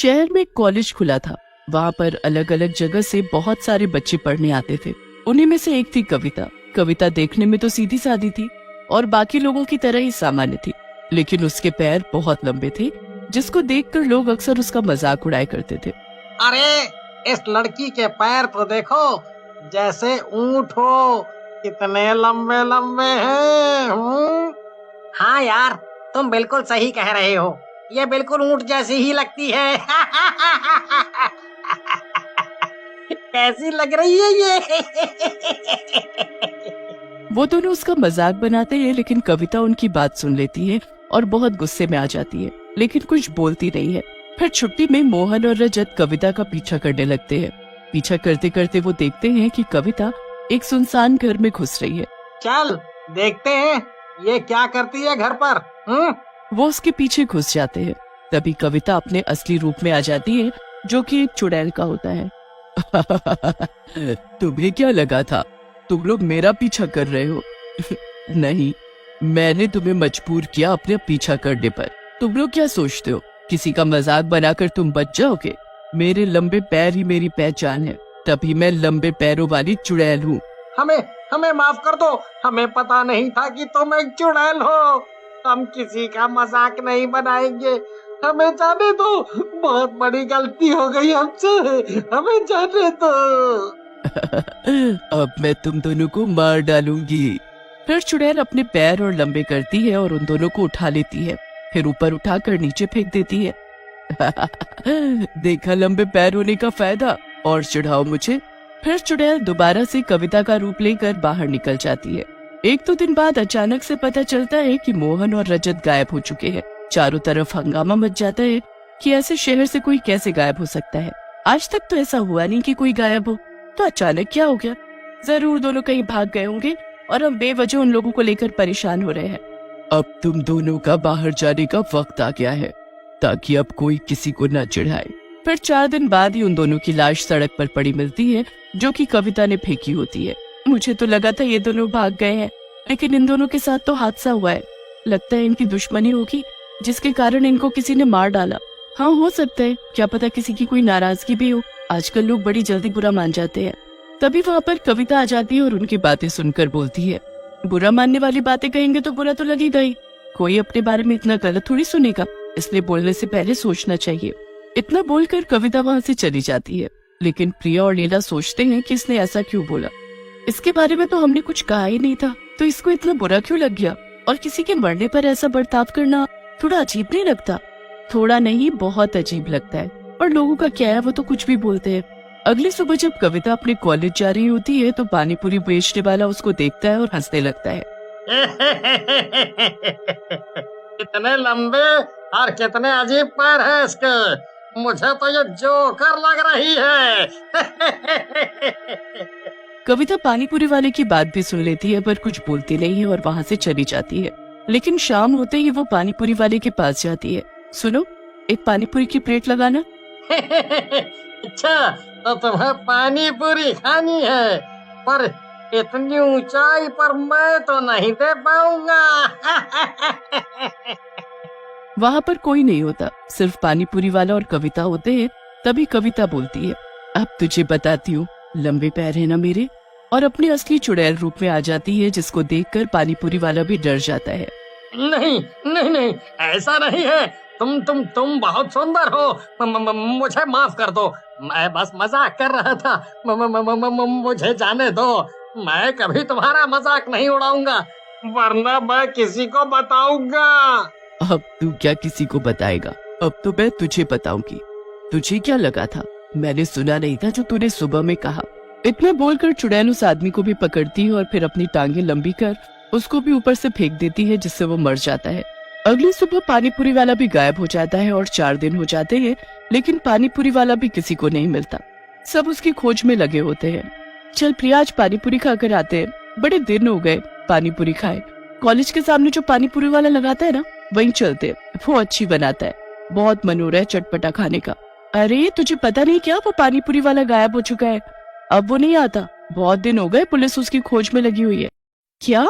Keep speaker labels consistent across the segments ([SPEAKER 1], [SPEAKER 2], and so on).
[SPEAKER 1] शहर में एक कॉलेज खुला था। वहाँ पर अलग अलग जगह से बहुत सारे बच्चे पढ़ने आते थे। उन्हीं में से एक थी कविता। कविता देखने में तो सीधी सादी थी और बाकी लोगों की तरह ही सामान्य थी, लेकिन उसके पैर बहुत लंबे थे, जिसको देखकर लोग अक्सर उसका मजाक उड़ाया करते थे।
[SPEAKER 2] अरे इस लड़की के पैर तो देखो, जैसे ऊंट हो, कितने लंबे लंबे हैं। हाँ यार, तुम बिल्कुल सही कह रहे हो, ये बिल्कुल ऊंट जैसी ही लगती है। कैसी लग रही है ये?
[SPEAKER 1] वो दोनों उसका मजाक बनाते हैं, लेकिन कविता उनकी बात सुन लेती है और बहुत गुस्से में आ जाती है, लेकिन कुछ बोलती नहीं है। फिर छुट्टी में मोहन और रजत कविता का पीछा करने लगते हैं। पीछा करते करते वो देखते हैं कि कविता एक सुनसान घर में घुस रही है।
[SPEAKER 2] चल देखते हैं ये क्या करती है घर पर।
[SPEAKER 1] वो उसके पीछे घुस जाते हैं। तभी कविता अपने असली रूप में आ जाती है, जो कि एक चुड़ैल का होता है। तुम्हें क्या लगा था तुम लोग मेरा पीछा कर रहे हो? नहीं, मैंने तुम्हें मजबूर किया अपने पीछा करने पर। तुम लोग क्या सोचते हो किसी का मजाक बनाकर तुम बच जाओगे? मेरे लंबे पैर ही मेरी पहचान है, तभी मैं लंबे पैरों वाली चुड़ैल हूँ।
[SPEAKER 2] हमें माफ कर दो, हमें पता नहीं था कि तुम एक चुड़ैल हो। हम किसी का मजाक नहीं बनाएंगे, हमें जाने दो, बहुत बड़ी गलती हो गई हमसे, हमें जाने दो।
[SPEAKER 1] अब मैं तुम दोनों को मार डालूंगी। फिर चुड़ैल अपने पैर और लंबे करती है और उन दोनों को उठा लेती है, फिर ऊपर उठाकर नीचे फेंक देती है। देखा लंबे पैर होने का फायदा, और चढ़ाओ मुझे। फिर चुड़ैल दोबारा से कविता का रूप लेकर बाहर निकल जाती है। एक दो दिन बाद अचानक से पता चलता है कि मोहन और रजत गायब हो चुके हैं। चारों तरफ हंगामा मच जाता है कि ऐसे शहर से कोई कैसे गायब हो सकता है। आज तक तो ऐसा हुआ नहीं कि कोई गायब हो, तो अचानक क्या हो गया? जरूर दोनों कहीं भाग गए होंगे और हम बेवजह उन लोगों को लेकर परेशान हो रहे हैं। अब तुम दोनों का बाहर जाने का वक्त आ गया है, ताकि अब कोई किसी को न चिढ़ाए। फिर 4 दिन बाद ही उन दोनों की लाश सड़क पर पड़ी मिलती है, जो कि कविता ने फेंकी होती है। मुझे तो लगा था ये दोनों भाग गए हैं, लेकिन इन दोनों के साथ तो हादसा हुआ है। लगता है इनकी दुश्मनी होगी, जिसके कारण इनको किसी ने मार डाला। हाँ, हो सकता है, क्या पता किसी की कोई नाराजगी भी हो। आजकल लोग बड़ी जल्दी बुरा मान जाते हैं। तभी वहाँ पर कविता आ जाती है और उनकी बातें सुनकर बोलती है, बुरा मानने वाली बातें कहेंगे तो बुरा तो लगेगा ही। कोई अपने बारे में इतना गलत थोड़ी सुनेगा, इसलिए बोलने से पहले सोचना चाहिए। इतना बोलकर कविता वहाँ से चली जाती है, लेकिन प्रिया और लीला सोचते हैं कि इसने ऐसा क्यों बोला। इसके बारे में तो हमने कुछ कहा ही नहीं था, तो इसको इतना बुरा क्यों लग गया? और किसी के मरने पर ऐसा बर्ताव करना थोड़ा अजीब नहीं लगता? थोड़ा नहीं, बहुत अजीब लगता है। और लोगों का क्या है, वो तो कुछ भी बोलते हैं। अगली सुबह जब कविता अपने कॉलेज जा रही होती है, तो पानीपुरी बेचने वाला उसको देखता है और हंसने लगता है।
[SPEAKER 2] कितने लंबे और कितने अजीब पैर हैं इसके, मुझे तो ये जोकर लग रही है।
[SPEAKER 1] कविता पानीपुरी वाले की बात भी सुन लेती है, पर कुछ बोलती नहीं है और वहाँ से चली जाती है। लेकिन शाम होते ही वो पानीपुरी वाले के पास जाती है। सुनो, एक पानीपुरी की प्लेट लगाना।
[SPEAKER 2] अच्छा, तो तुम्हें पानी पूरी खानी है, पर इतनी ऊंचाई पर मैं तो नहीं दे पाऊंगा।
[SPEAKER 1] वहाँ पर कोई नहीं होता, सिर्फ पानीपुरी वाला और कविता होते हैं। तभी कविता बोलती है, अब तुझे बताती हूँ, लंबे पैर है ना मेरे। और अपने असली चुड़ैल रूप में आ जाती है, जिसको देखकर पानीपुरी वाला भी डर जाता है।
[SPEAKER 2] नहीं नहीं नहीं, ऐसा नहीं है, तुम बहुत सुंदर हो। मुझे माफ कर दो, मैं बस मजाक कर रहा था। मुझे जाने दो, मैं कभी तुम्हारा मजाक नहीं उड़ाऊंगा, वरना मैं किसी को बताऊंगा।
[SPEAKER 1] अब तू क्या किसी को बताएगा? अब तो मैं तुझे बताऊंगी। तुझे क्या लगा था मैंने सुना नहीं था जो तूने सुबह में कहा? इतना बोलकर चुड़ैल उस आदमी को भी पकड़ती है और फिर अपनी टांगे लंबी कर उसको भी ऊपर से फेंक देती है, जिससे वो मर जाता है। अगली सुबह पानीपुरी वाला भी गायब हो जाता है और 4 दिन हो जाते हैं, लेकिन पानीपुरी वाला भी किसी को नहीं मिलता। सब उसकी खोज में लगे होते हैं। चल प्रिया, आज पानीपुरी खाकर आते हैं, बड़े दिन हो गए पानीपुरी खाए। कॉलेज के सामने जो पानीपुरी वाला लगाता है ना, वहीं चलते हैं, वो अच्छी बनाता है। बहुत मन हो रहा है चटपटा खाने का। अरे तुझे पता नहीं क्या, वो पानीपुरी वाला गायब हो चुका है, अब वो नहीं आता। बहुत दिन हो गए, पुलिस उसकी खोज में लगी हुई है। क्या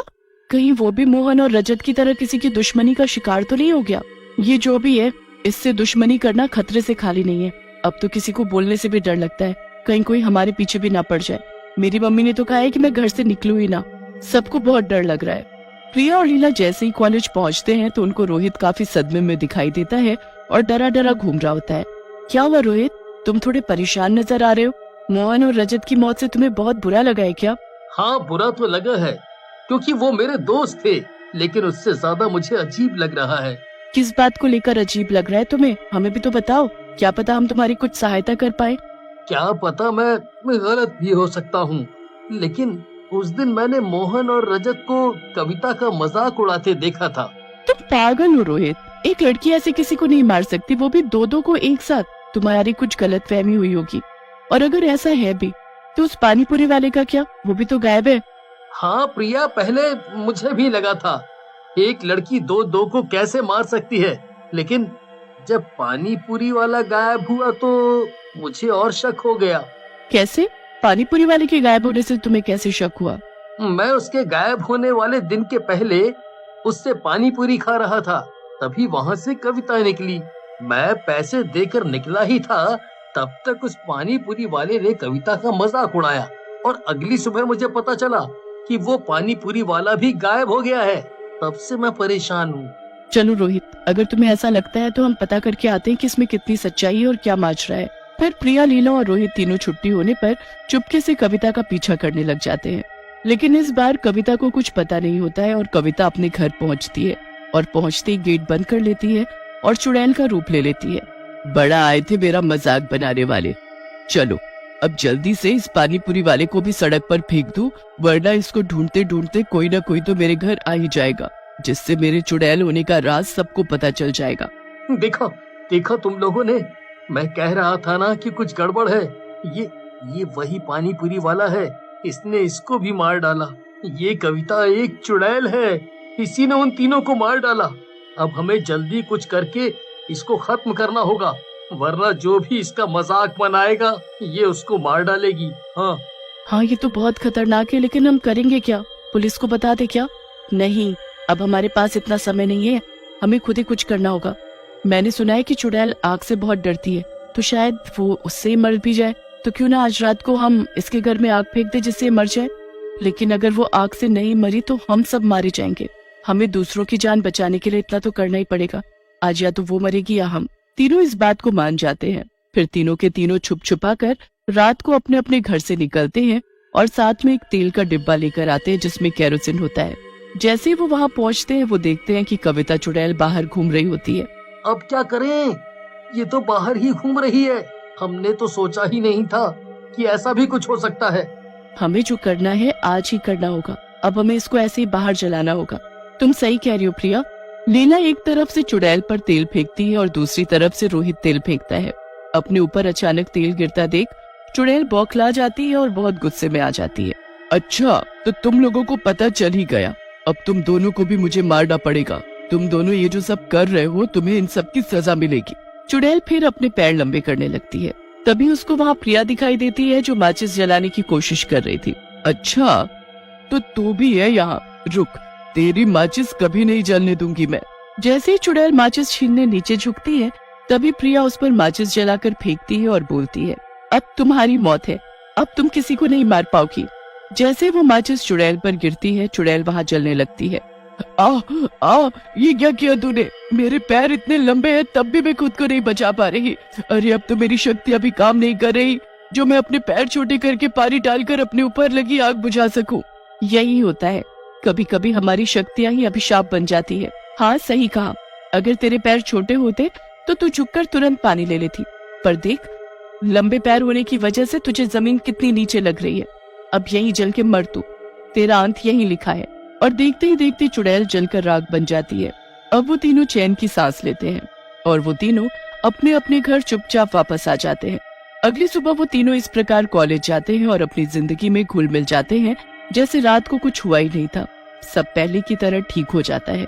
[SPEAKER 1] कहीं वो भी मोहन और रजत की तरह किसी की दुश्मनी का शिकार तो नहीं हो गया? ये जो भी है, इससे दुश्मनी करना खतरे से खाली नहीं है। अब तो किसी को बोलने से भी डर लगता है, कहीं कोई हमारे पीछे भी ना पड़ जाए। मेरी मम्मी ने तो कहा है कि मैं घर से निकलूं ही ना। सबको बहुत डर लग रहा है। प्रिया और लीला जैसे ही कॉलेज पहुंचते हैं तो उनको रोहित काफी सदमे में दिखाई देता है और डरा डरा घूम रहा होता है। क्या हुआ रोहित, तुम थोड़े परेशान नजर आ रहे हो? मोहन और रजत की मौत से तुम्हें बहुत बुरा लगा है क्या?
[SPEAKER 2] हाँ, बुरा तो लगा है, क्योंकि वो मेरे दोस्त थे, लेकिन उससे ज्यादा मुझे अजीब लग रहा है।
[SPEAKER 1] किस बात को लेकर अजीब लग रहा है तुम्हें? हमें भी तो बताओ, क्या पता हम तुम्हारी कुछ सहायता कर पाए।
[SPEAKER 2] क्या पता, मैं गलत भी हो सकता हूँ, लेकिन उस दिन मैंने मोहन और रजत को कविता का मजाक उड़ाते देखा था।
[SPEAKER 1] तुम पागल हो रोहित, एक लड़की ऐसे किसी को नहीं मार सकती, वो भी दो को एक साथ। तुम्हारी कुछ गलतफहमी हुई होगी, और अगर ऐसा है भी तो उस पानीपुरी वाले का क्या? वो भी तो गायब है।
[SPEAKER 2] हाँ प्रिया, पहले मुझे भी लगा था एक लड़की दो को कैसे मार सकती है, लेकिन जब पानीपुरी वाला गायब हुआ तो मुझे और शक हो गया।
[SPEAKER 1] कैसे? पानीपुरी वाले के गायब होने से तुम्हें कैसे शक हुआ?
[SPEAKER 2] मैं उसके गायब होने वाले दिन के पहले उससे पानीपुरी खा रहा था, तभी वहाँ से कविता निकली। मैं पैसे देकर निकला ही था, तब तक उस पानीपुरी वाले ने कविता का मजाक उड़ाया, और अगली सुबह मुझे पता चला कि वो पानीपुरी वाला भी गायब हो गया है। तब से मैं परेशान हूँ।
[SPEAKER 1] चलो रोहित, अगर तुम्हें ऐसा लगता है तो हम पता करके आते हैं कि इसमें कितनी सच्चाई है और क्या माजरा है। फिर प्रिया, लीला और रोहित तीनों छुट्टी होने पर चुपके से कविता का पीछा करने लग जाते हैं। लेकिन इस बार कविता को कुछ पता नहीं होता है और कविता अपने घर पहुंचती है और पहुंचते ही गेट बंद कर लेती है और चुड़ैल का रूप ले लेती है। बड़ा आए थे मेरा मजाक बनाने वाले। चलो अब जल्दी से इस पानीपुरी वाले को भी सड़क पर फेंक दूं, वरना इसको ढूंढते ढूंढते कोई ना कोई तो मेरे घर आ ही जाएगा, जिससे मेरे चुड़ैल होने का राज सबको पता चल जाएगा।
[SPEAKER 2] देखा तुम लोगों ने, मैं कह रहा था ना कि कुछ गड़बड़ है। ये वही पानीपुरी वाला है, इसने इसको भी मार डाला। ये कविता एक चुड़ैल है, इसी ने उन तीनों को मार डाला। अब हमें जल्दी कुछ करके इसको खत्म करना होगा, वरना जो भी इसका मजाक बनाएगा ये उसको मार डालेगी। हाँ,
[SPEAKER 1] ये तो बहुत खतरनाक है, लेकिन हम करेंगे क्या? पुलिस को बता दे क्या? नहीं, अब हमारे पास इतना समय नहीं है, हमें खुद ही कुछ करना होगा। मैंने सुना है कि चुड़ैल आग से बहुत डरती है, तो शायद वो उससे मर भी जाए। तो क्यों ना आज रात को हम इसके घर में आग फेंक दे जिससे मर जाए। लेकिन अगर वो आग से नहीं मरी तो हम सब मारे जाएंगे। हमें दूसरों की जान बचाने के लिए इतना तो करना ही पड़ेगा। आज या तो वो मरेगी या हम। तीनों इस बात को मान जाते हैं। फिर तीनों के तीनों छुप छुपा कर रात को अपने अपने घर से निकलते हैं और साथ में एक तेल का डिब्बा लेकर आते हैं जिसमें केरोसिन होता है। जैसे ही वो वहाँ पहुँचते हैं वो देखते हैं कि कविता चुड़ैल बाहर घूम रही होती है।
[SPEAKER 2] अब क्या करें, ये तो बाहर ही घूम रही है। हमने तो सोचा ही नहीं था कि ऐसा भी कुछ हो सकता है।
[SPEAKER 1] हमें जो करना है आज ही करना होगा। अब हमें इसको ऐसे ही बाहर जलाना होगा। तुम सही कह रही हो प्रिया। लीला एक तरफ से चुड़ैल पर तेल फेंकती है और दूसरी तरफ से रोहित तेल फेंकता है। अपने ऊपर अचानक तेल गिरता देख चुड़ैल बौखला जाती है और बहुत गुस्से में आ जाती है। अच्छा, तो तुम लोगों को पता चल ही गया। अब तुम दोनों को भी मुझे मारना पड़ेगा। तुम दोनों ये जो सब कर रहे हो, तुम्हें इन सब की सजा मिलेगी। चुड़ैल फिर अपने पैर लंबे करने लगती है। तभी उसको वहाँ प्रिया दिखाई देती है जो माचिस जलाने की कोशिश कर रही थी। अच्छा, तो तू भी है यहाँ? रुक, तेरी माचिस कभी नहीं जलने दूंगी मैं। जैसे ही चुड़ैल माचिस छीनने नीचे झुकती है, तभी प्रिया उस पर माचिस जलाकर फेंकती है और बोलती है, अब तुम्हारी मौत है, अब तुम किसी को नहीं मार पाओगी। जैसे वो माचिस चुड़ैल पर गिरती है, चुड़ैल वहाँ जलने लगती है। ये क्या किया तूने? मेरे पैर इतने लंबे हैं तब भी मैं खुद को नहीं बचा पा रही। अरे अब तो मेरी शक्ति अभी काम नहीं कर रही जो मैं अपने पैर छोटे करके पानी डालकर अपने ऊपर लगी आग बुझा सकूं। यही होता है, कभी कभी हमारी शक्तियाँ ही अभिशाप बन जाती है। हाँ, सही कहा। अगर तेरे पैर छोटे होते तो तू झुककर तुरंत पानी ले लेती, पर देख, लंबे पैर होने की वजह से तुझे जमीन कितनी नीचे लग रही है। अब यहीं जल के मर तू, तेरा अंत यहीं लिखा है। और देखते ही देखते चुड़ैल जलकर राख बन जाती है। अब वो तीनों चैन की सांस लेते हैं और वो तीनों अपने अपने घर चुपचाप वापस आ जाते हैं। अगली सुबह वो तीनों इस प्रकार कॉलेज जाते हैं और अपनी जिंदगी में घुल मिल जाते हैं जैसे रात को कुछ हुआ ही नहीं था। सब पहले की तरह ठीक हो जाता है।